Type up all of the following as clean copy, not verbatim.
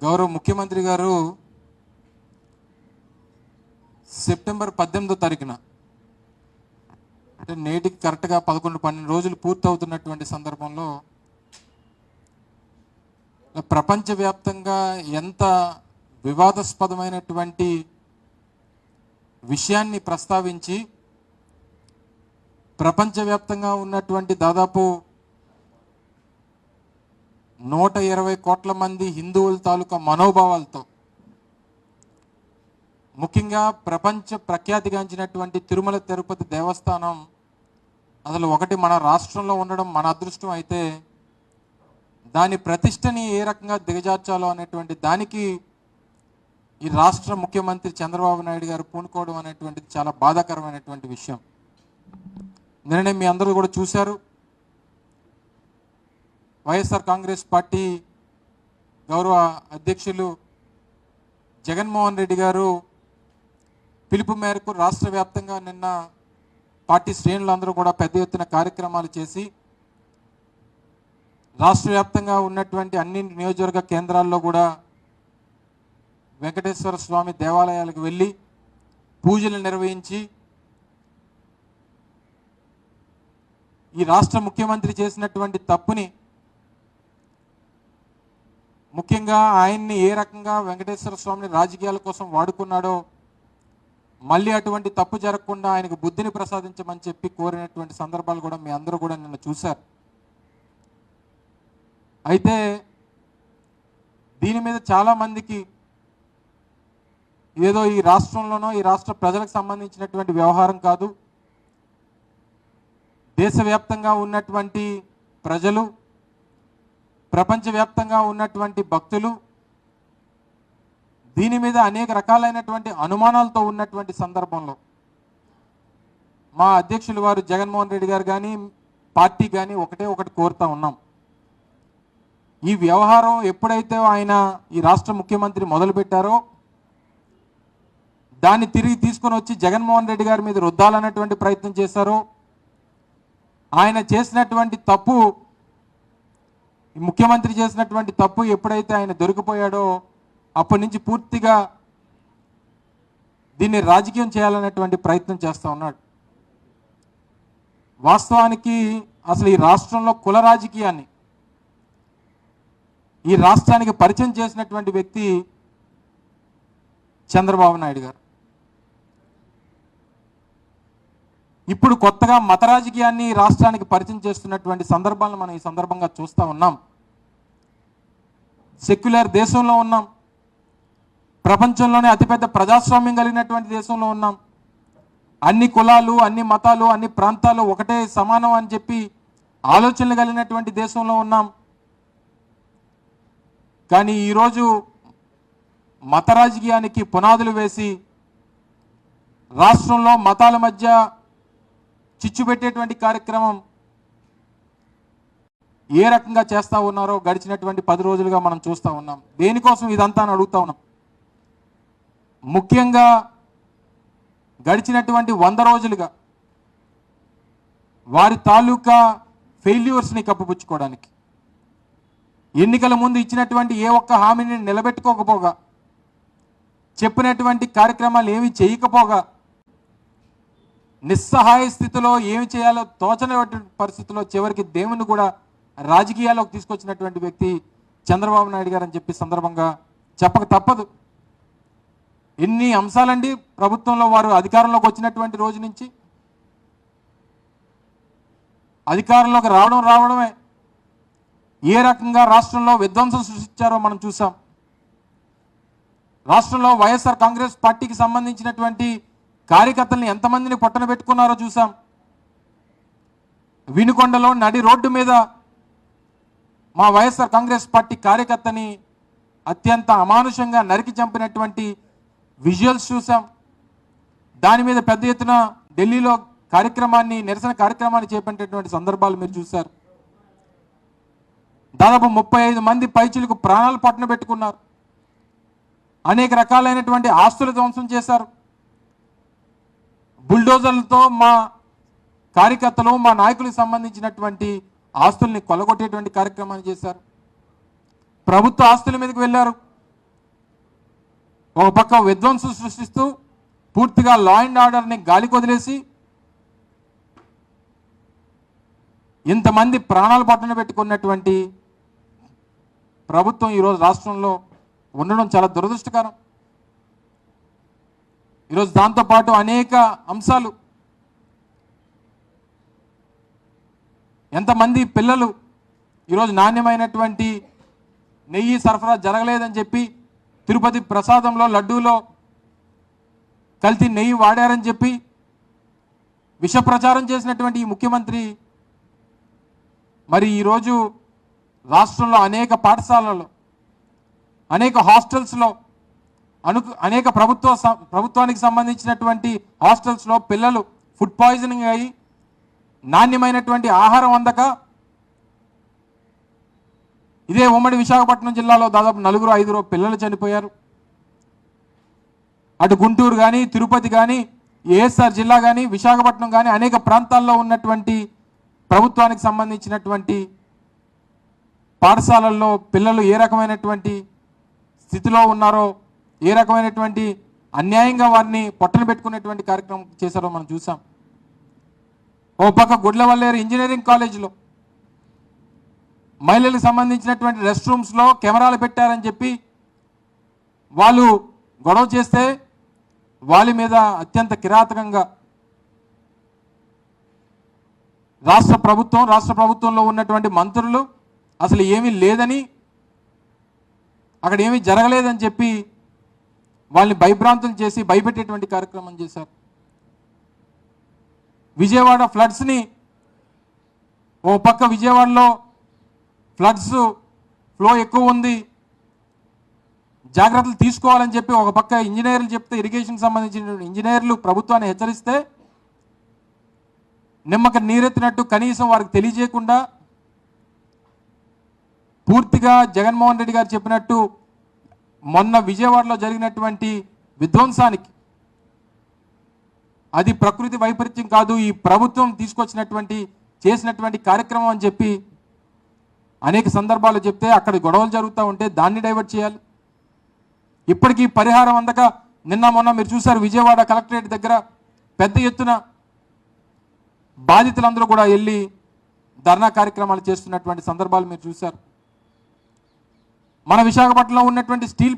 గౌరవ ముఖ్యమంత్రి గారు సెప్టెంబర్ 18వ తారీఖున అంటే నేటికి కరెక్ట్గా 11-12 రోజులు పూర్తవుతున్నటువంటి సందర్భంలో ప్రపంచవ్యాప్తంగా ఎంత వివాదాస్పదమైనటువంటి విషయాన్ని ప్రస్తావించి ప్రపంచవ్యాప్తంగా ఉన్నటువంటి దాదాపు 120 కోట్ల మంది హిందువుల తాలూకా మనోభావాలతో ముఖ్యంగా ప్రపంచ ప్రఖ్యాతిగాంచినటువంటి తిరుమల తిరుపతి దేవస్థానం అసలు ఒకటి మన రాష్ట్రంలో ఉండడం మన అదృష్టం అయితే దాని ప్రతిష్టని ఏ రకంగా దిగజార్చాలో అనేటువంటి దానికి ఈ రాష్ట్ర ముఖ్యమంత్రి చంద్రబాబు నాయుడు గారు పూనుకోవడం అనేటువంటిది చాలా బాధాకరమైనటువంటి విషయం. నిన్ననే మీ అందరూ కూడా చూశారు, వైఎస్ఆర్ కాంగ్రెస్ పార్టీ గౌరవ అధ్యక్షులు జగన్మోహన్ రెడ్డి గారు పిలుపు మేరకు రాష్ట్ర వ్యాప్తంగా నిన్న పార్టీ శ్రేణులందరూ కూడా పెద్ద ఎత్తున కార్యక్రమాలు చేసి రాష్ట్ర వ్యాప్తంగా ఉన్నటువంటి అన్ని నియోజకవర్గ కేంద్రాల్లో కూడా వెంకటేశ్వర స్వామి దేవాలయాలకు వెళ్ళి పూజలు నిర్వహించి ఈ రాష్ట్ర ముఖ్యమంత్రి చేసినటువంటి తప్పుని, ముఖ్యంగా ఆయన్ని ఏ రకంగా వెంకటేశ్వర స్వామిని రాజకీయాల కోసం వాడుకున్నాడో మళ్ళీ అటువంటి తప్పు జరగకుండా ఆయనకు బుద్ధిని ప్రసాదించమని చెప్పి కోరినటువంటి సందర్భాలు కూడా మీ అందరూ కూడా నిన్న చూశారు. అయితే దీని మీద చాలామందికి ఏదో ఈ రాష్ట్రంలోనో ఈ రాష్ట్ర ప్రజలకు సంబంధించినటువంటి వ్యవహారం కాదు, దేశవ్యాప్తంగా ఉన్నటువంటి ప్రజలు, ప్రపంచవ్యాప్తంగా ఉన్నటువంటి భక్తులు దీని మీద అనేక రకాలైనటువంటి అనుమానాలతో ఉన్నటువంటి సందర్భంలో మా అధ్యక్షులు వారు జగన్మోహన్ రెడ్డి గారు కానీ పార్టీ కానీ ఒకటి కోరుతా ఉన్నాం. ఈ వ్యవహారం ఎప్పుడైతే ఆయన ఈ రాష్ట్ర ముఖ్యమంత్రి మొదలుపెట్టారో దాన్ని తిరిగి తీసుకొని వచ్చి జగన్మోహన్ రెడ్డి గారి మీద రుద్దాలన్నటువంటి ప్రయత్నం చేశారో, ఆయన చేసినటువంటి తప్పు, ముఖ్యమంత్రి చేసినటువంటి తప్పు ఎప్పుడైతే ఆయన దొరికిపోయాడో అప్పటి నుంచి పూర్తిగా దీన్ని రాజకీయం చేయాలనేటువంటి ప్రయత్నం చేస్తూ ఉన్నాడు. వాస్తవానికి అసలు ఈ రాష్ట్రంలో కుల రాజకీయాన్ని ఈ రాష్ట్రానికి పరిచయం చేసినటువంటి వ్యక్తి చంద్రబాబు నాయుడు గారు. ఇప్పుడు కొత్తగా మత రాజకీయాన్ని రాష్ట్రానికి పరిచయం చేస్తున్నటువంటి సందర్భాలను మనం ఈ సందర్భంగా చూస్తూ ఉన్నాం. సెక్యులర్ దేశంలో ఉన్నాం, ప్రపంచంలోనే అతిపెద్ద ప్రజాస్వామ్యం కలిగినటువంటి దేశంలో ఉన్నాం, అన్ని కులాలు, అన్ని మతాలు, అన్ని ప్రాంతాలు ఒకటే సమానం అని చెప్పి ఆలోచనలు కలిగినటువంటి దేశంలో ఉన్నాం. కానీ ఈరోజు మత రాజకీయానికి పునాదులు వేసి రాష్ట్రంలో మతాల మధ్య చిచ్చు పెట్టేటువంటి కార్యక్రమం ఏ రకంగా చేస్తూ ఉన్నారో గడిచినటువంటి 10 రోజులుగా మనం చూస్తూ ఉన్నాం. దేనికోసం ఇదంతా అని అడుగుతా ఉన్నాం. ముఖ్యంగా గడిచినటువంటి 100 రోజులుగా వారి తాలూకా ఫెయిల్యూర్స్ని కప్పిపుచ్చుకోవడానికి, ఎన్నికల ముందు ఇచ్చినటువంటి ఏ ఒక్క హామీని నిలబెట్టుకోకపోగా, చెప్పినటువంటి కార్యక్రమాలు ఏమి చేయకపోగా, నిస్సహాయ స్థితిలో ఏమి చేయాలో తోచని పరిస్థితిలో చివరికి దేవుని కూడా రాజకీయాల్లోకి తీసుకొచ్చినటువంటి వ్యక్తి చంద్రబాబు నాయుడు గారు అని చెప్పి సందర్భంగా చెప్పక తప్పదు. ఎన్ని అంశాలండి ప్రభుత్వంలో వారు అధికారంలోకి వచ్చినటువంటి రోజు నుంచి, అధికారంలోకి రావడమే ఏ రకంగా రాష్ట్రంలో విధ్వంసం సృష్టించారో మనం చూసాం. రాష్ట్రంలో వైఎస్ఆర్ కాంగ్రెస్ పార్టీకి సంబంధించినటువంటి కార్యకర్తల్ని ఎంతమందిని పొట్టన పెట్టుకున్నారో చూసాం. వినుకొండలో నడి రోడ్డు మీద మా వైఎస్ఆర్ కాంగ్రెస్ పార్టీ కార్యకర్తని అత్యంత అమానుషంగా నరికి చంపినటువంటి విజువల్స్ చూసాం. దాని మీద పెద్ద ఎత్తున ఢిల్లీలో నిరసన కార్యక్రమాన్ని చేపట్టేటువంటి సందర్భాలు మీరు చూశారు. దాదాపు 35 మంది పైచిలకు ప్రాణాలు పట్టణ పెట్టుకున్నారు. అనేక రకాలైనటువంటి ఆస్తులు ధ్వంసం చేశారు. బుల్డోజర్లతో మా కార్యకర్తలు, మా నాయకులకు సంబంధించినటువంటి ఆస్తుల్ని కొల్లగొట్టేటువంటి కార్యక్రమాన్ని చేశారు. ప్రభుత్వ ఆస్తుల మీదకి వెళ్ళారు, ఒక పక్క విధ్వంసం సృష్టిస్తూ పూర్తిగా లా అండ్ ఆర్డర్ని గాలికి వదిలేసి ఇంతమంది ప్రాణాలు పట్టున పెట్టుకున్నటువంటి ప్రభుత్వం ఈరోజు రాష్ట్రంలో ఉండడం చాలా దురదృష్టకరం. ఈరోజు దాంతోపాటు అనేక అంశాలు, ఎంతమంది పిల్లలు ఈరోజు నాణ్యమైనటువంటి నెయ్యి సరఫరా జరగలేదని చెప్పి తిరుపతి ప్రసాదంలో లడ్డూలో కల్తీ నెయ్యి వాడారని చెప్పి విష ప్రచారం చేసినటువంటి ఈ ముఖ్యమంత్రి మరి ఈరోజు రాష్ట్రంలో అనేక పాఠశాలల్లో, అనేక హాస్టల్స్లో, అనేక ప్రభుత్వానికి సంబంధించినటువంటి హాస్టల్స్లో పిల్లలు ఫుడ్ పాయిజనింగ్ అయ్యి నాణ్యమైనటువంటి ఆహారం అందక ఇదే ఉమ్మడి విశాఖపట్నం జిల్లాలో దాదాపు 4-5 పిల్లలు చనిపోయారు. అటు గుంటూరు కానీ, తిరుపతి కానీ, ఏఎస్ఆర్ జిల్లా కానీ, విశాఖపట్నం కానీ అనేక ప్రాంతాల్లో ఉన్నటువంటి ప్రభుత్వానికి సంబంధించినటువంటి పాఠశాలల్లో పిల్లలు ఏ రకమైనటువంటి స్థితిలో ఉన్నారో, ఏ రకమైనటువంటి అన్యాయంగా వారిని పొట్టన పెట్టుకునేటువంటి కార్యక్రమం చేశారో మనం చూసాం. ఓ పక్క గుడ్లవల్లేరు ఇంజనీరింగ్ కాలేజీలో మహిళలకు సంబంధించినటువంటి రెస్ట్ రూమ్స్లో కెమెరాలు పెట్టారని చెప్పి వాళ్ళు గొడవ చేస్తే వాళ్ళ మీద అత్యంత కిరాతకంగా రాష్ట్ర ప్రభుత్వంలో ఉన్నటువంటి మంత్రులు అసలు ఏమీ లేదని, అక్కడ ఏమీ జరగలేదని చెప్పి వాళ్ళని భయభ్రాంతులు చేసి భయపెట్టేటువంటి కార్యక్రమం చేశారు. విజయవాడ ఫ్లడ్స్ని, ఓ పక్క విజయవాడలో ఫ్లడ్స్ ఫ్లో ఎక్కువ ఉంది, జాగ్రత్తలు తీసుకోవాలని చెప్పి ఒక పక్క ఇంజనీర్లు చెప్తే, ఇరిగేషన్ సంబంధించిన ఇంజనీర్లు ప్రభుత్వాన్ని హెచ్చరిస్తే నిమ్మక నీరెత్తినట్టు కనీసం వారికి తెలియజేయకుండా పూర్తిగా జగన్మోహన్ రెడ్డి గారు చెప్పినట్టు మొన్న విజయవాడలో జరిగినటువంటి విధ్వంసానికి అది ప్రకృతి వైపరీత్యం కాదు, ఈ ప్రభుత్వం చేసినటువంటి కార్యక్రమం అని చెప్పి అనేక సందర్భాలు చెప్తే అక్కడ గొడవలు జరుగుతూ ఉంటే దాన్ని డైవర్ట్ చేయాలి. ఇప్పటికీ పరిహారం అందక నిన్న మొన్న మీరు చూశారు, విజయవాడ కలెక్టరేట్ దగ్గర పెద్ద ఎత్తున బాధితులందరూ కూడా వెళ్ళి ధర్నా కార్యక్రమాలు చేస్తున్నటువంటి సందర్భాలు మీరు చూశారు. మన విశాఖపట్నంలో ఉన్నటువంటి స్టీల్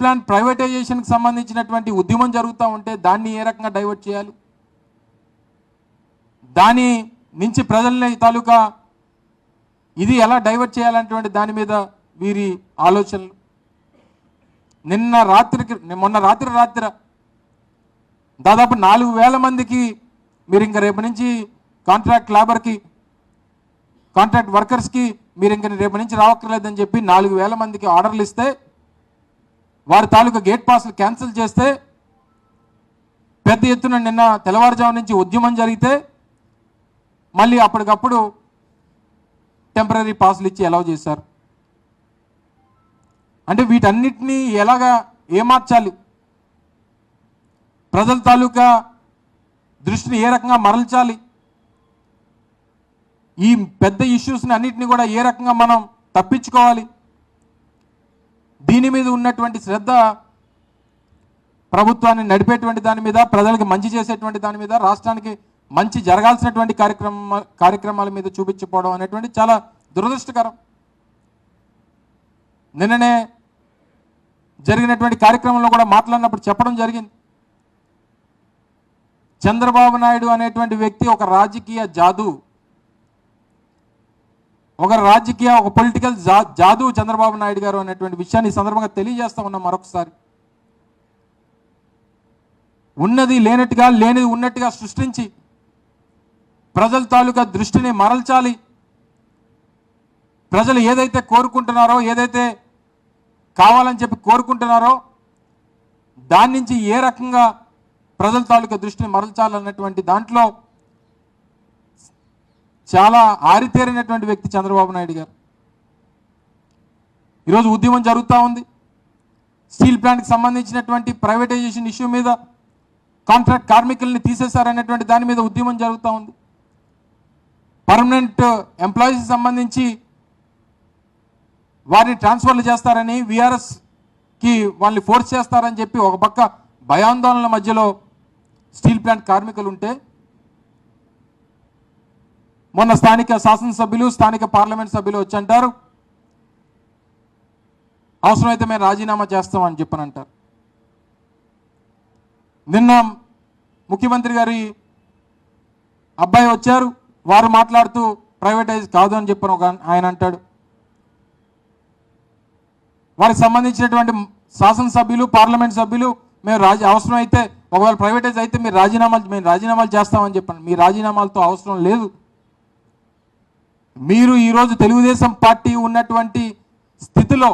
ప్లాంట్ ప్రైవేటైజేషన్కి సంబంధించినటువంటి ఉద్యమం జరుగుతూ ఉంటే దాన్ని ఏ రకంగా డైవర్ట్ చేయాలి, దాని నుంచి ప్రజల్ని తాలూకా ఇది ఎలా డైవర్ట్ చేయాలనేటువంటి దాని మీద వీరి ఆలోచనలు. మొన్న రాత్రి దాదాపు 4,000 మందికి మీరు ఇంకా రేపు నుంచి కాంట్రాక్ట్ వర్కర్స్కి మీరు ఇంక రేపు నుంచి రావక్కర్లేదని చెప్పి 4,000 మందికి ఆర్డర్లు ఇస్తే వారి తాలూకా గేట్ పాస్లు క్యాన్సిల్ చేస్తే పెద్ద ఎత్తున నిన్న తెల్లవారుజాము నుంచి ఉద్యమం జరిగితే మళ్ళీ అప్పటికప్పుడు టెంపరీ పాస్లు ఇచ్చి అలౌ చేశారు. అంటే వీటన్నిటినీ ఎలాగా ఏమార్చాలి, ప్రజల తాలూకా దృష్టిని ఏ రకంగా మరల్చాలి, ఈ పెద్ద ఇష్యూస్ని అన్నిటిని కూడా ఏ రకంగా మనం తప్పించుకోవాలి, దీని మీద ఉన్నటువంటి శ్రద్ధ ప్రభుత్వాన్ని నడిపేటువంటి దాని మీద, ప్రజలకు మంచి చేసేటువంటి దాని మీద, రాష్ట్రానికి మంచి జరగాల్సినటువంటి కార్యక్రమాల మీద చూపించకపోవడం అనేటువంటి చాలా దురదృష్టకరం. నిన్ననే జరిగినటువంటి కార్యక్రమంలో కూడా మాట్లాడినప్పుడు చెప్పడం జరిగింది, చంద్రబాబు నాయుడు అనేటువంటి వ్యక్తి ఒక రాజకీయ జాదు, ఒక పొలిటికల్ జాదు చంద్రబాబు నాయుడు గారు అనేటువంటి విషయాన్ని ఈ సందర్భంగా తెలియజేస్తా ఉన్నాం. మరొకసారి ఉన్నది లేనట్టుగా, లేనిది ఉన్నట్టుగా సృష్టించి ప్రజల తాలూకా దృష్టిని మరల్చాలి, ప్రజలు ఏదైతే కోరుకుంటున్నారో, ఏదైతే కావాలని చెప్పి కోరుకుంటున్నారో దాని నుంచి ఏ రకంగా ప్రజల తాలూకా దృష్టిని మరల్చాలన్నటువంటి దాంట్లో చాలా ఆరితేరినటువంటి వ్యక్తి చంద్రబాబు నాయుడు గారు. ఈరోజు ఉద్యమం జరుగుతూ ఉంది, స్టీల్ ప్లాంట్కి సంబంధించినటువంటి ప్రైవేటైజేషన్ ఇష్యూ మీద, కాంట్రాక్ట్ కార్మికుల్ని తీసేశారనేటువంటి దాని మీద ఉద్యమం జరుగుతూ ఉంది. పర్మనెంట్ ఎంప్లాయీస్కి సంబంధించి వారిని ట్రాన్స్ఫర్లు చేస్తారని, విఆర్ఎస్ వాళ్ళని ఫోర్స్ చేస్తారని చెప్పి ఒక పక్క భయాందోళనల మధ్యలో స్టీల్ ప్లాంట్ కార్మికులు ఉంటే, మొన్న స్థానిక శాసనసభ్యులు స్థానిక పార్లమెంట్ సభ్యులు వచ్చి అంటారు అవసరమైతే మేము రాజీనామా చేస్తామని చెప్పనంటారు. నిన్న ముఖ్యమంత్రి గారి అబ్బాయి వచ్చారు, వారు మాట్లాడుతూ ప్రైవేటైజ్ కాదు అని చెప్పని ఆయన అంటాడు. వారికి సంబంధించినటువంటి శాసనసభ్యులు పార్లమెంట్ సభ్యులు మేము అవసరం అయితే ఒకవేళ ప్రైవేటైజ్ అయితే మేము రాజీనామాలు చేస్తామని చెప్పండి. మీ రాజీనామాలతో అవసరం లేదు. మీరు ఈరోజు తెలుగుదేశం పార్టీ ఉన్నటువంటి స్థితిలో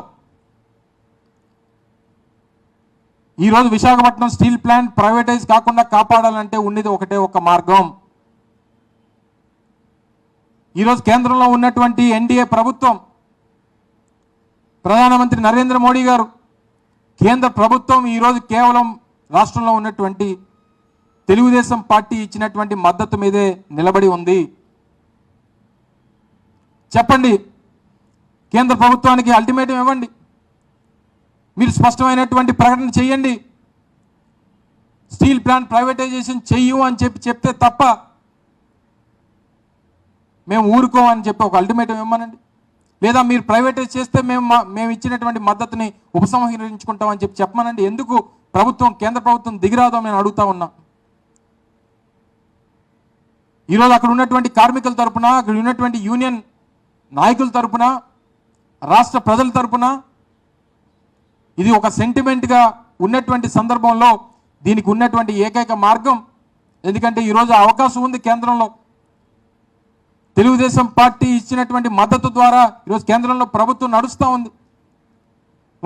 ఈరోజు విశాఖపట్నం స్టీల్ ప్లాంట్ ప్రైవేటైజ్ కాకుండా కాపాడాలంటే ఉండేది ఒకటే ఒక మార్గం. ఈరోజు కేంద్రంలో ఉన్నటువంటి ఎన్డీఏ ప్రభుత్వం, ప్రధానమంత్రి నరేంద్ర మోడీ గారు, కేంద్ర ప్రభుత్వం ఈరోజు కేవలం రాష్ట్రంలో ఉన్నటువంటి తెలుగుదేశం పార్టీ ఇచ్చినటువంటి మద్దతు మీదే నిలబడి ఉంది. చెప్పండి, కేంద్ర ప్రభుత్వానికి అల్టిమేటం ఇవ్వండి, మీరు స్పష్టమైనటువంటి ప్రకటన చేయండి, స్టీల్ ప్లాంట్ ప్రైవేటైజేషన్ చెయ్యు అని చెప్తే తప్ప మేము ఊరుకోమని చెప్పి ఒక అల్టిమేటం ఇవ్వమనండి. లేదా మీరు ప్రైవేటైజ్ చేస్తే మేము ఇచ్చినటువంటి మద్దతుని ఉపసంహరించుకుంటామని చెప్పమనండి. ఎందుకు కేంద్ర ప్రభుత్వం దిగిరాదో నేను అడుగుతా ఉన్నా. ఈరోజు అక్కడ ఉన్నటువంటి కార్మికుల తరపున, అక్కడ ఉన్నటువంటి యూనియన్ నాయకుల తరపున, రాష్ట్ర ప్రజల తరపున ఇది ఒక సెంటిమెంట్గా ఉన్నటువంటి సందర్భంలో దీనికి ఉన్నటువంటి ఏకైక మార్గం, ఎందుకంటే ఈరోజు అవకాశం ఉంది కేంద్రంలో, తెలుగుదేశం పార్టీ ఇచ్చినటువంటి మద్దతు ద్వారా ఈరోజు కేంద్రంలో ప్రభుత్వం నడుస్తూ ఉంది.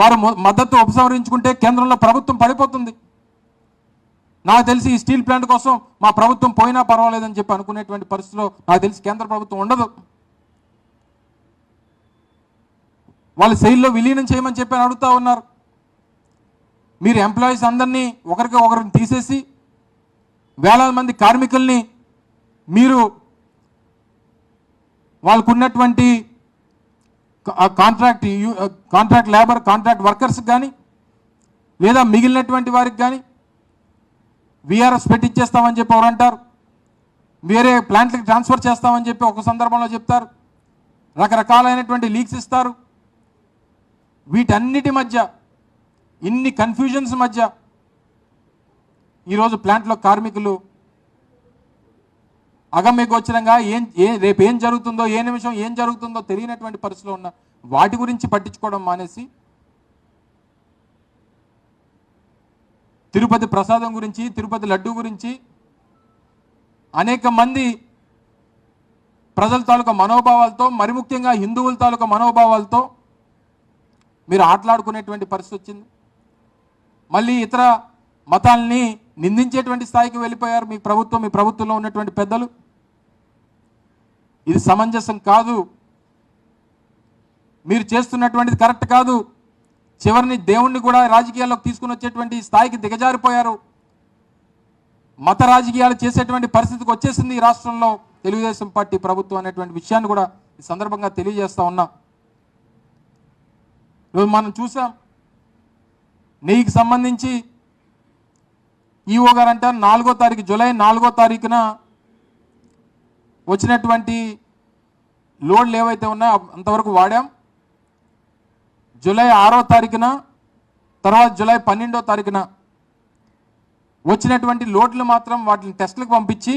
వారు మద్దతు ఉపసంహరించుకుంటే కేంద్రంలో ప్రభుత్వం పడిపోతుంది. నాకు తెలిసి ఈ స్టీల్ ప్లాంట్ కోసం మా ప్రభుత్వం పోయినా పర్వాలేదని చెప్పి అనుకునేటువంటి పరిస్థితిలో నాకు తెలిసి కేంద్ర ప్రభుత్వం ఉండదు. వాళ్ళు సెయిల్లో విలీనం చేయమని చెప్పి అడుగుతూ ఉన్నారు. మీరు ఎంప్లాయీస్ అందరినీ ఒకరిని తీసేసి వేలాది మంది కార్మికుల్ని మీరు వాళ్ళకు ఉన్నటువంటి కాంట్రాక్ట్ లేబర్, కాంట్రాక్ట్ వర్కర్స్కి కానీ లేదా మిగిలినటువంటి వారికి కానీ విఆర్ఎస్ పెట్టిచ్చేస్తామని చెప్పి ఎవరు అంటారు, వేరే ప్లాంట్లకి ట్రాన్స్ఫర్ చేస్తామని చెప్పి ఒక సందర్భంలో చెప్తారు, రకరకాలైనటువంటి లీక్స్ ఇస్తారు. వీటన్నిటి మధ్య, ఇన్ని కన్ఫ్యూజన్స్ మధ్య ఈరోజు ప్లాంట్లో కార్మికులు అగమ్యగోచరంగా రేపు ఏం జరుగుతుందో, ఏ నిమిషం ఏం జరుగుతుందో తెలియనటువంటి పరిస్థితిలో ఉన్న వాటి గురించి పట్టించుకోవడం మానేసి తిరుపతి ప్రసాదం గురించి, తిరుపతి లడ్డు గురించి అనేక మంది ప్రజల తాలూకా మనోభావాలతో, మరి ముఖ్యంగా హిందువుల తాలూకా మనోభావాలతో మీరు ఆటలాడుకునేటువంటి పరిస్థితి వచ్చింది. మళ్ళీ ఇతర మతాల్ని నిందించేటువంటి స్థాయికి వెళ్ళిపోయారు మీ ప్రభుత్వంలో ఉన్నటువంటి పెద్దలు. ఇది సమంజసం కాదు, మీరు చేస్తున్నటువంటిది కరెక్ట్ కాదు. చివరిని దేవుణ్ణి కూడా రాజకీయాల్లోకి తీసుకుని వచ్చేటువంటి స్థాయికి దిగజారిపోయారు. మత రాజకీయాలు చేసేటువంటి పరిస్థితికి వచ్చేసింది ఈ రాష్ట్రంలో తెలుగుదేశం పార్టీ ప్రభుత్వం అనేటువంటి విషయాన్ని కూడా ఈ సందర్భంగా తెలియజేస్తా ఉన్నా. ఈరోజు మనం చూసాం, నెయ్యికి సంబంధించి ఈఓ గారు అంటారు 4వ తారీఖు, జూలై 4వ తారీఖున వచ్చినటువంటి లోడ్లు ఏవైతే ఉన్నాయో అంతవరకు వాడాం. జూలై 6వ తారీఖున, తర్వాత జూలై 12వ తారీఖున వచ్చినటువంటి లోడ్లు మాత్రం వాటిని టెస్టులకు పంపించి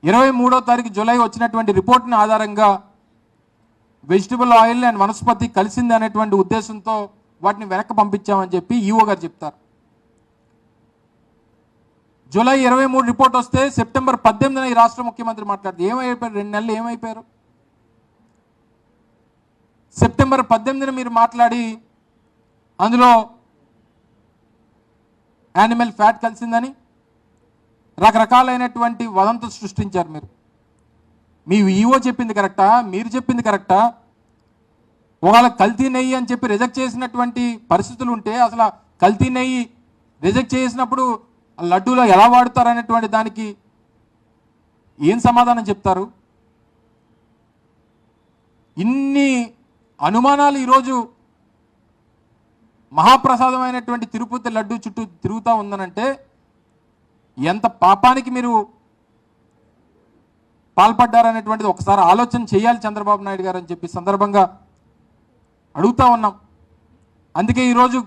23వ తారీఖు జూలై వచ్చినటువంటి రిపోర్ట్ని ఆధారంగా వెజిటబుల్ ఆయిల్ అండ్ వనస్పతి కలిసింది అనేటువంటి ఉద్దేశంతో వాటిని వెనక్కి పంపించామని చెప్పి ఈఓ గారు చెప్తారు. జూలై 23 రిపోర్ట్ వస్తే సెప్టెంబర్ 18న ఈ రాష్ట్ర ముఖ్యమంత్రి మాట్లాడితే ఏమైపోయారు, 2 నెలలు ఏమైపోయారు? సెప్టెంబర్ 18న మీరు మాట్లాడి అందులో యానిమల్ ఫ్యాట్ కలిసిందని రకరకాలైనటువంటి వదంతులు సృష్టించారు. మీ ఈఓ చెప్పింది కరెక్టా, మీరు చెప్పింది కరెక్టా? ఒకవేళ కల్తీ నెయ్యి అని చెప్పి రిజెక్ట్ చేసినటువంటి పరిస్థితులు ఉంటే అసలు కల్తీ నెయ్యి రిజెక్ట్ చేసినప్పుడు లడ్డూలో ఎలా వాడుతారనేటువంటి దానికి ఏం సమాధానం చెప్తారు? ఇన్ని అనుమానాలు ఈరోజు మహాప్రసాదమైనటువంటి తిరుపతి లడ్డు చుట్టూ తిరుగుతూ ఉందనంటే ఎంత పాపానికి మీరు పాల్పడ్డారనేటువంటిది ఒకసారి ఆలోచన చేయాలి చంద్రబాబు నాయుడు గారు అని చెప్పి సందర్భంగా అడుగుతా ఉన్నాం. అందుకే ఈరోజు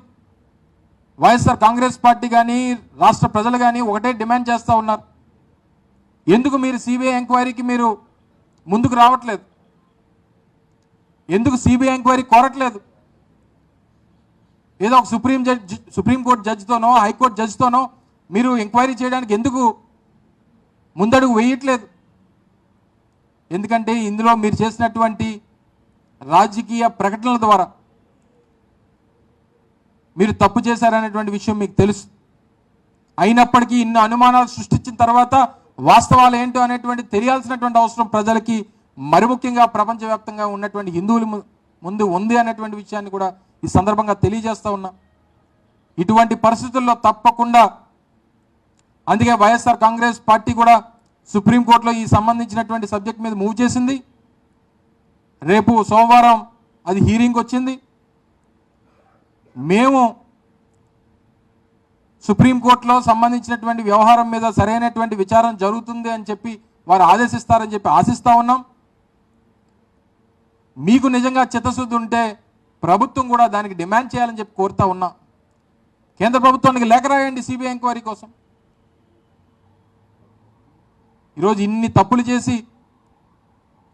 వైఎస్ఆర్ కాంగ్రెస్ పార్టీ కానీ రాష్ట్ర ప్రజలు కానీ ఒకటే డిమాండ్ చేస్తూ ఉన్నారు. ఎందుకు మీరు సిబిఐ ఎంక్వైరీకి మీరు ముందుకు రావట్లేదు? ఎందుకు సిబిఐ ఎంక్వైరీ కోరట్లేదు? ఏదో ఒక సుప్రీంకోర్టు జడ్జితోనో హైకోర్టు జడ్జితోనో మీరు ఎంక్వైరీ చేయడానికి ఎందుకు ముందడుగు వేయట్లేదు? ఎందుకంటే ఇందులో మీరు చేసినటువంటి రాజకీయ ప్రకటనల ద్వారా మీరు తప్పు చేశారనేటువంటి విషయం మీకు తెలుసు. అయినప్పటికీ ఇన్ని అనుమానాలు సృష్టించిన తర్వాత వాస్తవాలు ఏంటో అనేటువంటి తెలియాల్సినటువంటి అవసరం ప్రజలకి, మరి ముఖ్యంగా ప్రపంచవ్యాప్తంగా ఉన్నటువంటి హిందువుల ముందు ఉంది అనేటువంటి విషయాన్ని కూడా ఈ సందర్భంగా తెలియజేస్తూ ఉన్నా. ఇటువంటి పరిస్థితుల్లో తప్పకుండా అందుకే వైఎస్ఆర్ కాంగ్రెస్ పార్టీ కూడా సుప్రీంకోర్టులో ఈ సంబంధించినటువంటి సబ్జెక్ట్ మీద మూవ్ చేసింది. రేపు సోమవారం అది హీరింగ్ వచ్చింది. మేము సుప్రీంకోర్టులో సంబంధించినటువంటి వ్యవహారం మీద సరైనటువంటి విచారణ జరుగుతుంది అని చెప్పి వారు ఆదేశిస్తారని చెప్పి ఆశిస్తూ ఉన్నాం. మీకు నిజంగా చిత్తశుద్ధి ఉంటే ప్రభుత్వం కూడా దానికి డిమాండ్ చేయాలని చెప్పి కోరుతా ఉన్నాం. కేంద్ర ప్రభుత్వానికి లేఖ రాయండి సిబిఐ ఎంక్వైరీ కోసం. ఈరోజు ఇన్ని తప్పులు చేసి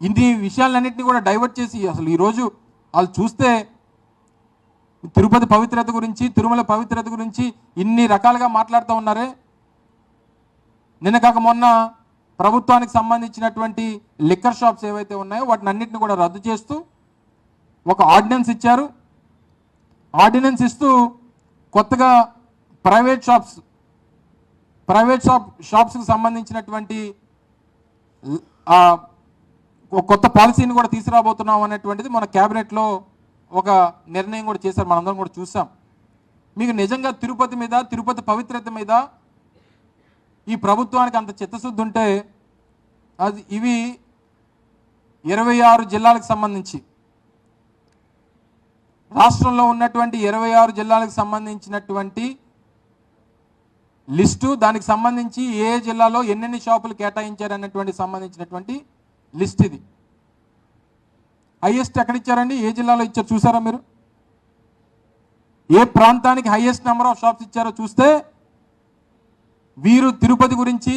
ఇన్ని విషయాలన్నింటినీ కూడా డైవర్ట్ చేసి అసలు ఈరోజు వాళ్ళు చూస్తే తిరుపతి పవిత్రత గురించి, తిరుమల పవిత్రత గురించి ఇన్ని రకాలుగా మాట్లాడుతూ ఉన్నారే. నిన్న కాక మొన్న ప్రభుత్వానికి సంబంధించినటువంటి లిక్కర్ షాప్స్ ఏవైతే ఉన్నాయో వాటిని అన్నింటిని కూడా రద్దు చేస్తూ ఒక ఆర్డినెన్స్ ఇచ్చారు. ఆర్డినెన్స్ ఇస్తూ కొత్తగా ప్రైవేట్ షాప్స్కి సంబంధించినటువంటి కొత్త పాలసీని కూడా తీసుకురాబోతున్నాం అనేటువంటిది మన క్యాబినెట్లో ఒక నిర్ణయం కూడా చేశారు. మనందరం కూడా చూసాం. మీకు నిజంగా తిరుపతి మీద, తిరుపతి పవిత్రత మీద ఈ ప్రభుత్వానికి అంత చిత్తశుద్ధి ఉంటే అది ఇవి 26 జిల్లాలకు సంబంధించి, రాష్ట్రంలో ఉన్నటువంటి 26 జిల్లాలకు సంబంధించినటువంటి లిస్టు, దానికి సంబంధించి ఏ జిల్లాలో ఎన్నెన్ని షాపులు కేటాయించారనేటువంటి సంబంధించినటువంటి లిస్ట్ ఇది. హైయెస్ట్ ఎక్కడ ఇచ్చారండి? ఏ జిల్లాలో ఇచ్చారు చూసారా మీరు? ఏ ప్రాంతానికి హైయెస్ట్ నెంబర్ ఆఫ్ షాప్స్ ఇచ్చారో చూస్తే వీరు తిరుపతి గురించి,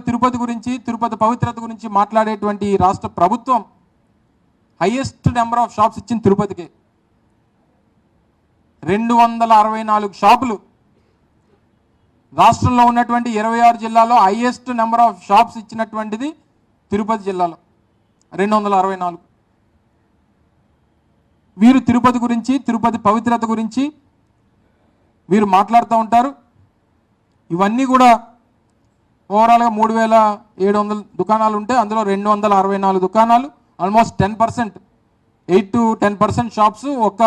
తిరుపతి గురించి, తిరుపతి పవిత్రత గురించి మాట్లాడేటువంటి రాష్ట్ర ప్రభుత్వం హైయెస్ట్ నెంబర్ ఆఫ్ షాప్స్ ఇచ్చింది తిరుపతికి. 264 షాపులు. రాష్ట్రంలో ఉన్నటువంటి 26 జిల్లాలో హైయెస్ట్ నెంబర్ ఆఫ్ షాప్స్ ఇచ్చినటువంటిది తిరుపతి జిల్లాలో 264. వీరు తిరుపతి గురించి, తిరుపతి పవిత్రత గురించి వీరు మాట్లాడుతూ ఉంటారు. ఇవన్నీ కూడా ఓవరాల్గా 3700 దుకాణాలు ఉంటే అందులో 264 దుకాణాలు, ఆల్మోస్ట్ 10%, 8 to 10% షాప్స్ ఒక్క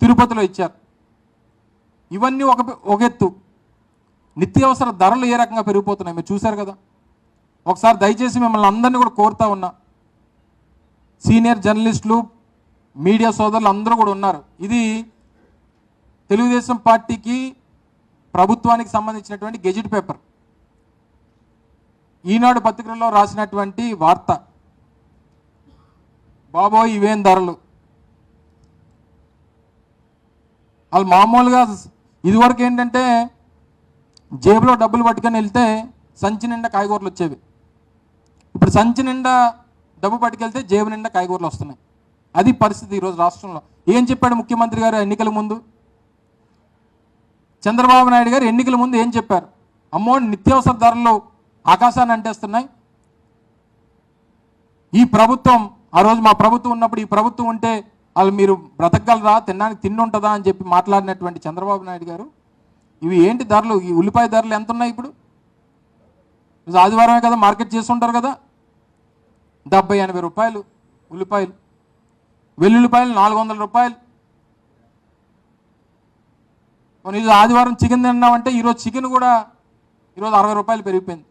తిరుపతిలో ఇచ్చారు. ఇవన్నీ ఒక ఎత్తు. నిత్యావసర ధరలు ఏ రకంగా పెరిగిపోతున్నాయి మీరు చూశారు కదా. ఒకసారి దయచేసి మిమ్మల్ని అందరినీ కూడా కోరుతా ఉన్నా, సీనియర్ జర్నలిస్టులు, మీడియా సోదరులు అందరూ కూడా ఉన్నారు. ఇది తెలుగుదేశం పార్టీకి, ప్రభుత్వానికి సంబంధించినటువంటి గెజిట్ పేపర్, ఈనాడు పత్రికల్లో రాసినటువంటి వార్త. బాబోయ్ ఇవేం ధరలు! వాళ్ళు మామూలుగా ఇదివరకు ఏంటంటే జేబులో డబ్బులు పట్టుకొని వెళ్తే సంచి నిండా కాయగూరలు వచ్చేవి. ఇప్పుడు సంచి నిండా డబ్బు పట్టుకెళ్తే జేబు నిండా కాయగూరలు వస్తున్నాయి. అది పరిస్థితి ఈరోజు రాష్ట్రంలో. ఏం చెప్పాడు ముఖ్యమంత్రి గారు ఎన్నికల ముందు? చంద్రబాబు నాయుడు గారు ఎన్నికల ముందు ఏం చెప్పారు? అమ్మో నిత్యావసర ధరలు ఆకాశాన్ని అంటేస్తున్నాయి, ఈ ప్రభుత్వం, ఆ రోజు మా ప్రభుత్వం ఉన్నప్పుడు ఈ ప్రభుత్వం ఉంటే వాళ్ళు మీరు బ్రతకగలరా, తినడానికి తిండి ఉంటుందా అని చెప్పి మాట్లాడినటువంటి చంద్రబాబు నాయుడు గారు ఇవి ఏంటి ధరలు? ఈ ఉల్లిపాయ ధరలు ఎంత ఉన్నాయి ఇప్పుడు? ఆదివారమే కదా మార్కెట్ చేస్తుంటారు కదా, 70-80 రూపాయలు ఉల్లిపాయలు. వెల్లుల్లిపాయలు 400 రూపాయలు. ఈరోజు ఆదివారం చికెన్ తిన్నామంటే ఈరోజు చికెన్ కూడా ఈరోజు 60 రూపాయలు పెరిగిపోయింది.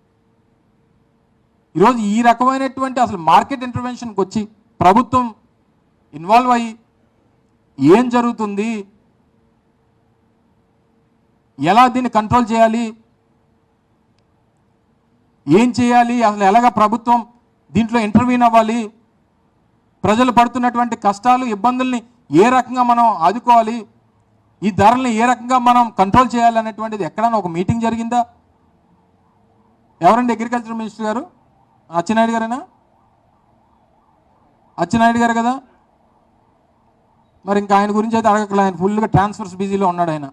ఈరోజు ఈ రకమైనటువంటి అసలు మార్కెట్ ఇంటర్వెన్షన్కి వచ్చి ప్రభుత్వం ఇన్వాల్వ్ అయ్యి ఏం జరుగుతుంది, ఎలా దీన్ని కంట్రోల్ చేయాలి, ఏం చేయాలి, అసలు ఎలాగ ప్రభుత్వం దీంట్లో ఇంటర్వ్యూన్ అవ్వాలి, ప్రజలు పడుతున్నటువంటి కష్టాలు ఇబ్బందుల్ని ఏ రకంగా మనం ఆదుకోవాలి, ఈ ధరల్ని ఏ రకంగా మనం కంట్రోల్ చేయాలి అనేటువంటిది ఎక్కడైనా ఒక మీటింగ్ జరిగిందా? ఎవరండి అగ్రికల్చర్ మినిస్టర్ గారు? అచ్చెన్నాయుడు గారేనా? అచ్చెన్నాయుడు గారు కదా. మరి ఇంకా ఆయన గురించి అయితే అడగట్లేదు, ఆయన ఫుల్గా ట్రాన్స్ఫర్స్ బిజీలో ఉన్నాడు. ఆయన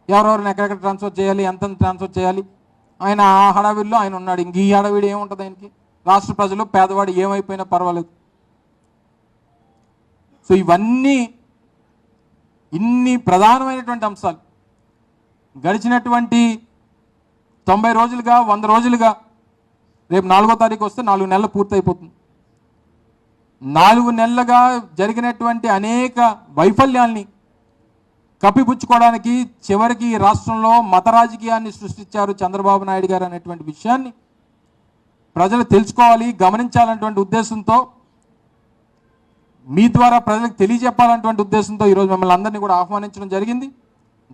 ఎవరెవరిని ఎక్కడెక్కడ ట్రాన్స్ఫర్ చేయాలి, ఎంత ట్రాన్స్ఫర్ చేయాలి, ఆయన ఆ హడావిడిలో ఆయన ఉన్నాడు. ఇంక ఈ హడావిడి ఏముంటుంది ఆయనకి? రాష్ట్ర ప్రజలు పేదవాడు ఏమైపోయినా పర్వాలేదు. సో ఇన్ని ప్రధానమైనటువంటి అంశాలు గడిచినటువంటి 90 రోజులుగా 100 రోజులుగా, రేపు 4వ తారీఖు వస్తే 4 నెలలు పూర్తయిపోతుంది. 4 నెలలుగా జరిగినటువంటి అనేక వైఫల్యాల్ని కప్పిపుచ్చుకోవడానికి చివరికి రాష్ట్రంలో మత రాజకీయాన్ని సృష్టించారు చంద్రబాబు నాయుడు గారు అనేటువంటి విషయాన్ని ప్రజలు తెలుసుకోవాలి, గమనించాలన్నటువంటి ఉద్దేశంతో, మీ ద్వారా ప్రజలకు తెలియజెప్పాలన్నటువంటి ఉద్దేశంతో ఈరోజు మిమ్మల్ని అందరినీ కూడా ఆహ్వానించడం జరిగింది.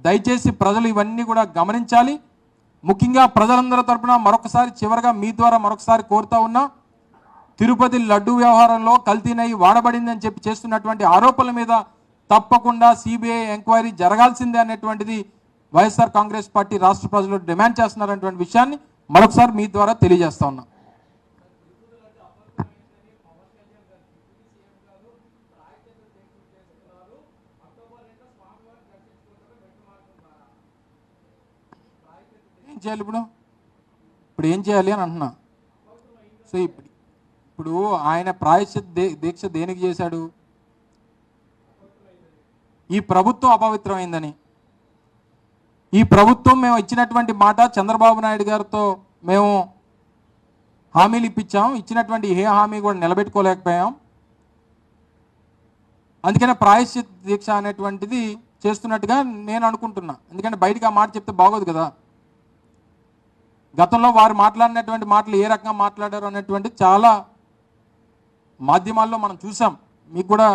దయచేసి ప్రజలు ఇవన్నీ కూడా గమనించాలి. ముఖ్యంగా ప్రజలందరి తరపున మరొకసారి చివరిగా మీ ద్వారా మరొకసారి కోరుతా ఉన్నా, తిరుపతి లడ్డు వ్యవహారంలో కల్తీనై వాడబడిందని చెప్పి చేస్తున్నటువంటి ఆరోపణల మీద తప్పకుండా సిబిఐ ఎంక్వైరీ జరగాల్సిందే అనేటువంటిది వైఎస్ఆర్ కాంగ్రెస్ పార్టీ రాష్ట్ర ప్రజలు డిమాండ్ చేస్తున్నారనేటువంటి విషయాన్ని మరొకసారి మీ ద్వారా తెలియజేస్తా ఉన్నా. ఏం చేయాలి ఇప్పుడు ఏం చేయాలి అని అంటున్నా. సో ఇప్పుడు ఆయన ప్రాయశ్చిత్త దీక్ష దేనికి చేశాడు? ఈ ప్రభుత్వం అపవిత్రమైందని. ఈ ప్రభుత్వం మేము ఇచ్చినటువంటి మాట చంద్రబాబు నాయుడు గారితో మేము హామీలు ఇప్పించాం, ఇచ్చినటువంటి ఏ హామీ కూడా నిలబెట్టుకోలేకపోయాం. అందుకనే ప్రాయశ్చిత్త దీక్ష అనేటువంటిది చేస్తున్నట్టుగా నేను అనుకుంటున్నా. ఎందుకంటే బయటకు ఆ మాట చెప్తే బాగోదు కదా. గతంలో వారు మాట్లాడినటువంటి మాటలు ఏ రకంగా మాట్లాడారు అనేటువంటి చాలా మాధ్యమాల్లో మనం చూసాం. మీకు కూడా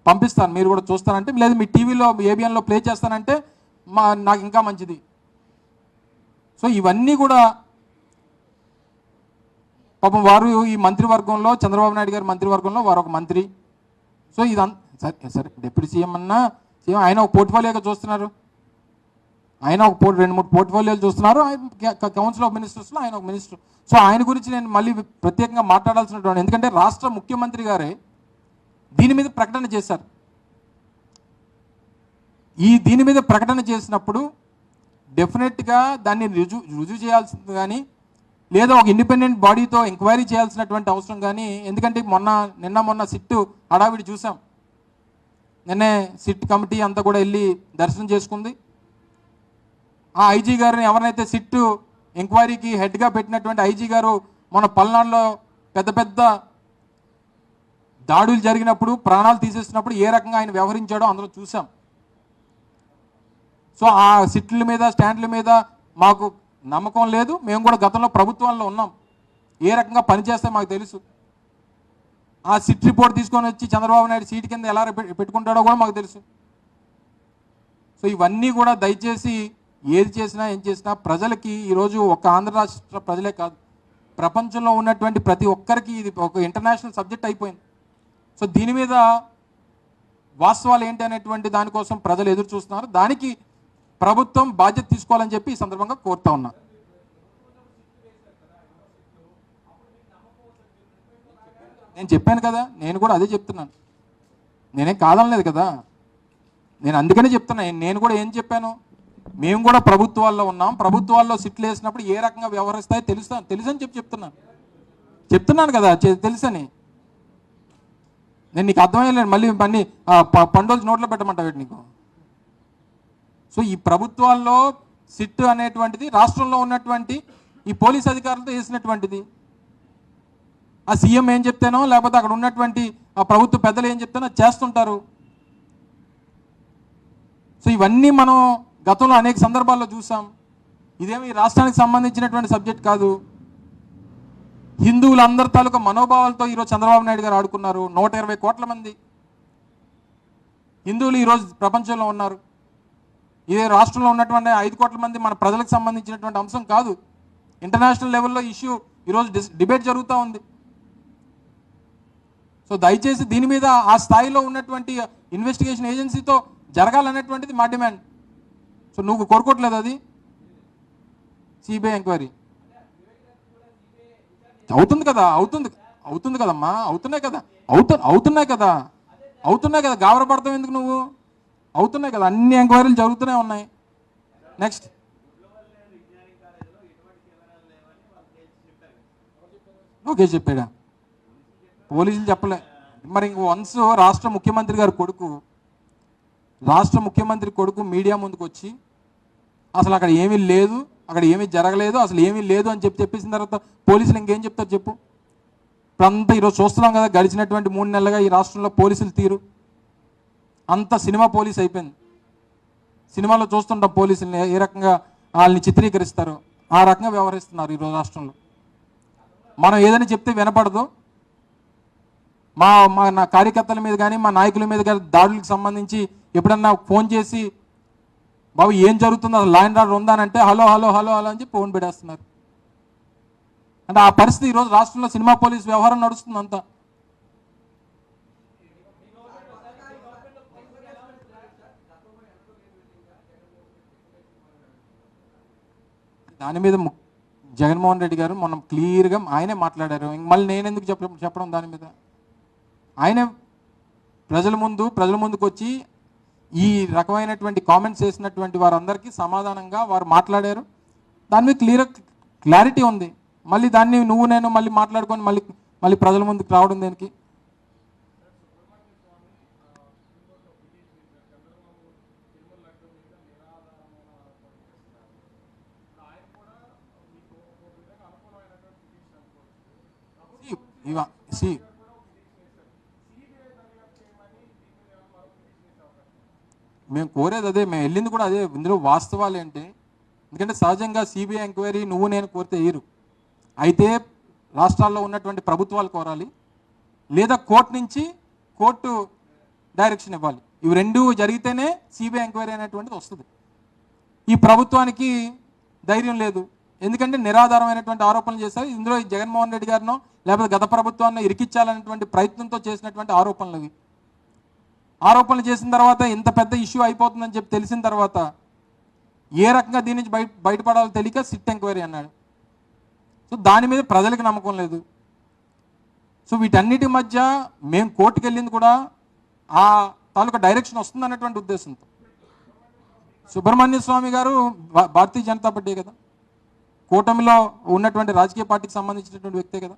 పంపిస్తాను, మీరు కూడా చూస్తానంటే, లేదు మీ టీవీలో ఏబిఎన్లో ప్లే చేస్తానంటే నాకు ఇంకా మంచిది. సో ఇవన్నీ కూడా పాపం వారు ఈ మంత్రివర్గంలో, చంద్రబాబు నాయుడు గారి మంత్రివర్గంలో వారు ఒక మంత్రి. సో ఇదంతా సరే డిప్యూటీ సీఎం అన్నా సీఎం, ఆయన ఒక పోర్ట్ఫోలియోగా చూస్తున్నారు, ఆయన ఒక 2-3 పోర్ట్ఫోలియోలు చూస్తున్నారు. కౌన్సిల్ ఆఫ్ మినిస్టర్స్లో ఆయన ఒక మినిస్టర్. సో ఆయన గురించి నేను మళ్ళీ ప్రత్యేకంగా మాట్లాడాల్సినటువంటి, ఎందుకంటే రాష్ట్ర ముఖ్యమంత్రి గారే దీని మీద ప్రకటన చేశారు. దీని మీద ప్రకటన చేసినప్పుడు డెఫినెట్గా దాన్ని రుజువు చేయాల్సింది కానీ, లేదా ఒక ఇండిపెండెంట్ బాడీతో ఎంక్వైరీ చేయాల్సినటువంటి అవసరం కానీ. ఎందుకంటే మొన్న సిట్ హడావిడి చూసాం. నిన్నే సిట్ కమిటీ అంతా కూడా వెళ్ళి దర్శనం చేసుకుంది. ఆ ఐజీ గారిని, ఎవరినైతే సిట్ ఎంక్వైరీకి హెడ్గా పెట్టినటువంటి ఐజీ గారు మన పల్నాడులో పెద్ద దాడులు జరిగినప్పుడు, ప్రాణాలు తీసేస్తున్నప్పుడు ఏ రకంగా ఆయన వ్యవహరించాడో అందులో చూసాం. సో ఆ సిట్ల మీద, స్టాండ్ల మీద మాకు నమ్మకం లేదు. మేము కూడా గతంలో ప్రభుత్వంలో ఉన్నాం, ఏ రకంగా పనిచేస్తే మాకు తెలుసు. ఆ సిట్ రిపోర్ట్ తీసుకొని వచ్చి చంద్రబాబు నాయుడు సీటు కింద ఎలా పెట్టుకుంటాడో కూడా మాకు తెలుసు. సో ఇవన్నీ కూడా దయచేసి ఏది చేసినా ఏం చేసినా ప్రజలకి ఈరోజు ఒక ఆంధ్ర రాష్ట్ర ప్రజలే కాదు, ప్రపంచంలో ఉన్నటువంటి ప్రతి ఒక్కరికి ఇది ఒక ఇంటర్నేషనల్ సబ్జెక్ట్ అయిపోయింది. సో దీని మీద వాస్తవాలు ఏంటి అనేటువంటి దానికోసం ప్రజలు ఎదురు చూస్తున్నారు. దానికి ప్రభుత్వం బాధ్యత తీసుకోవాలని చెప్పి ఈ సందర్భంగా కోరుతా ఉన్నా. నేను చెప్పాను కదా, నేను కూడా అదే చెప్తున్నాను, నేనేం కాదనలేదు కదా. నేను అందుకనే చెప్తున్నా. నేను కూడా ఏం చెప్పాను, మేము కూడా ప్రభుత్వాల్లో ఉన్నాం, ప్రభుత్వాల్లో సిట్లు వేసినప్పుడు ఏ రకంగా వ్యవహరిస్తాయో తెలుసని చెప్తున్నాను కదా, తెలుసని. నేను నీకు అర్థమయ్యలేదు, మళ్ళీ పండోలు నోట్లో పెట్టమంటా వీటి నీకు. సో ఈ ప్రభుత్వాల్లో సిట్ అనేటువంటిది రాష్ట్రంలో ఉన్నటువంటి ఈ పోలీస్ అధికారులతో వేసినటువంటిది. ఆ సీఎం ఏం చెప్తానో, లేకపోతే అక్కడ ఉన్నటువంటి ఆ ప్రభుత్వ పెద్దలు ఏం చెప్తానో చేస్తుంటారు. సో ఇవన్నీ మనం గతంలో అనేక సందర్భాల్లో చూసాం. ఇదేమి రాష్ట్రానికి సంబంధించినటువంటి సబ్జెక్ట్ కాదు. హిందువులందరి తాలూకా మనోభావాలతో ఈరోజు చంద్రబాబు నాయుడు గారు ఆడుకున్నారు. 120 కోట్ల మంది హిందువులు ఈరోజు ప్రపంచంలో ఉన్నారు. ఇదే రాష్ట్రంలో ఉన్నటువంటి 5 కోట్ల మంది మన ప్రజలకు సంబంధించినటువంటి అంశం కాదు. ఇంటర్నేషనల్ లెవెల్లో ఇష్యూ ఈరోజు డిబేట్ జరుగుతూ ఉంది. సో దయచేసి దీని మీద ఆ స్థాయిలో ఉన్నటువంటి ఇన్వెస్టిగేషన్ ఏజెన్సీతో జరగాలనేటువంటిది మా డిమాండ్. సో నువ్వు కోరుకోవట్లేదు అది సిబిఐ ఎంక్వైరీ అవుతుంది కదా, అవుతుంది కదమ్మా, అవుతున్నాయి కదా, గాబరపడతావు ఎందుకు నువ్వు? అవుతున్నాయి కదా, అన్ని ఎంక్వైరీలు జరుగుతూనే ఉన్నాయి. నెక్స్ట్ ఓకే చెప్పాడా? పోలీసులు చెప్పలే. మరి ఇంక వన్స్ రాష్ట్ర ముఖ్యమంత్రి కొడుకు మీడియా ముందుకు వచ్చి అసలు అక్కడ ఏమీ లేదు, అక్కడ ఏమీ జరగలేదు, అసలు ఏమీ లేదు అని చెప్పేసిన తర్వాత పోలీసులు ఇంకేం చెప్తారు చెప్పు? ఇప్పుడంతా ఈరోజు చూస్తున్నాం కదా, గడిచినటువంటి 3 నెలలుగా ఈ రాష్ట్రంలో పోలీసులు తీరు అంత సినిమా పోలీస్ అయిపోయింది. సినిమాలో చూస్తుంటాం పోలీసుల్ని ఏ రకంగా వాళ్ళని చిత్రీకరిస్తారు, ఆ రకంగా వ్యవహరిస్తున్నారు ఈరోజు రాష్ట్రంలో. మనం ఏదైనా చెప్తే వినపడదు. నా కార్యకర్తల మీద కానీ మా నాయకుల మీద కానీ దాడులకు సంబంధించి ఎప్పుడన్నా ఫోన్ చేసి బాబు ఏం జరుగుతుందో, అసలు లా అండ్ ఆర్డర్ ఉందా అంటే హలో హలో హలో హలో అని చెప్పి ఫోన్ పెట్టేస్తున్నారు. అంటే ఆ పరిస్థితి ఈరోజు రాష్ట్రంలో సినిమా పోలీస్ వ్యవహారం నడుస్తుంది అంతా. దాని మీద జగన్మోహన్ రెడ్డి గారు మొన్న క్లియర్గా ఆయనే మాట్లాడారు. మళ్ళీ నేను ఎందుకు చెప్పడం దాని మీద? ఆయనే ప్రజల ముందుకు వచ్చి ఈ రకమైనటువంటి కామెంట్స్ చేసినటువంటి వారందరికీ సమాధానంగా వారు మాట్లాడారు. దాని మీద క్లారిటీ ఉంది. మళ్ళీ దాన్ని నేను మళ్ళీ మాట్లాడుకొని మళ్ళీ ప్రజల ముందుకు రావడం దేనికి? మేము కోరేది అదే, మేము వెళ్ళింది కూడా అదే. ఇందులో వాస్తవాలు ఏంటి? ఎందుకంటే సహజంగా సిబిఐ ఎంక్వైరీ నేను కోరితే ఇరు అయితే రాష్ట్రాల్లో ఉన్నటువంటి ప్రభుత్వాలు కోరాలి, లేదా కోర్టు డైరెక్షన్ ఇవ్వాలి. ఇవి రెండూ జరిగితేనే సిబిఐ ఎంక్వైరీ అనేటువంటిది వస్తుంది. ఈ ప్రభుత్వానికి ధైర్యం లేదు, ఎందుకంటే నిరాధారమైనటువంటి ఆరోపణలు చేశారు. ఇందులో జగన్మోహన్ రెడ్డి గారినో లేకపోతే గత ప్రభుత్వాన్ని ఇరికించాలనేటువంటి ప్రయత్నంతో చేసినటువంటి ఆరోపణలు. ఆరోపణలు చేసిన తర్వాత ఇంత పెద్ద ఇష్యూ అయిపోతుందని చెప్పి తెలిసిన తర్వాత ఏ రకంగా దీని నుంచి బయటపడాలో తెలియక సిట్ ఎంక్వైరీ అన్నాడు. సో దాని మీద ప్రజలకు నమ్మకం లేదు. సో వీటన్నిటి మధ్య మేము కోర్టుకు వెళ్ళింది కూడా ఆ తాలూకా డైరెక్షన్ వస్తుంది అన్నటువంటి ఉద్దేశంతో. సుబ్రహ్మణ్య స్వామి గారు భారతీయ జనతా పార్టీ కదా, కూటమిలో ఉన్నటువంటి రాజకీయ పార్టీకి సంబంధించినటువంటి వ్యక్తే కదా.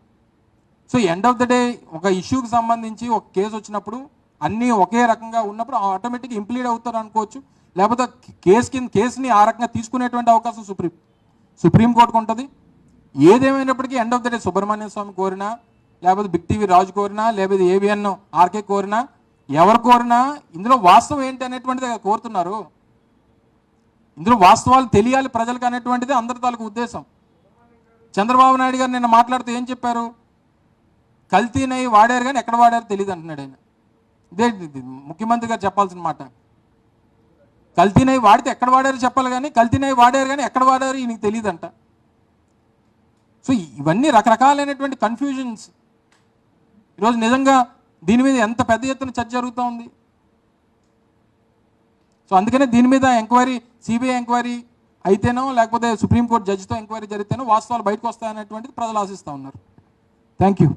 So end of the day ఒక ఇష్యూకి సంబంధించి ఒక కేసు వచ్చినప్పుడు అన్నీ ఒకే రకంగా ఉన్నప్పుడు ఆటోమేటిక్గా ఇంప్లీడ్ అవుతారు అనుకోవచ్చు, లేకపోతే కేసుని ఆ రకంగా తీసుకునేటువంటి అవకాశం సుప్రీంకోర్టుకు ఉంటుంది. ఏదేమైనప్పటికీ end of the day Subrahmanya Swamy కోరినా, లేకపోతే బిగ్ టీవీ రాజు కోరినా, లేకపోతే ఏబిఎన్ ఆర్కే కోరినా, ఎవరు కోరినా ఇందులో వాస్తవం ఏంటి అనేటువంటిది కోరుతున్నారు. ఇందులో వాస్తవాలు తెలియాలి ప్రజలకు అనేటువంటిది అందరి తాలూకు ఉద్దేశం. చంద్రబాబు నాయుడు గారు నిన్న మాట్లాడుతూ ఏం చెప్పారు? కల్తీనై వాడారు కానీ ఎక్కడ వాడారు తెలియదు అంటున్నాడు ఆయన. ఇదే ముఖ్యమంత్రి గారు చెప్పాల్సిన మాట. కల్తీనై వాడితే ఎక్కడ వాడారు చెప్పాలి, కానీ కల్తీనై వాడారు కానీ ఎక్కడ వాడారు ఈయనకి తెలియదంట. సో ఇవన్నీ రకరకాలైనటువంటి కన్ఫ్యూజన్స్. ఈరోజు నిజంగా దీని మీద ఎంత పెద్ద ఎత్తున చర్చ జరుగుతూ ఉంది. సో అందుకనే దీని మీద ఎంక్వైరీ, సిబిఐ ఎంక్వైరీ అయితేనో లేకపోతే సుప్రీంకోర్టు జడ్జితో ఎంక్వైరీ జరిగితేనో వాస్తవాలు బయటకు వస్తాయనేటువంటిది ప్రజలు ఆశిస్తూ ఉన్నారు. Thank you.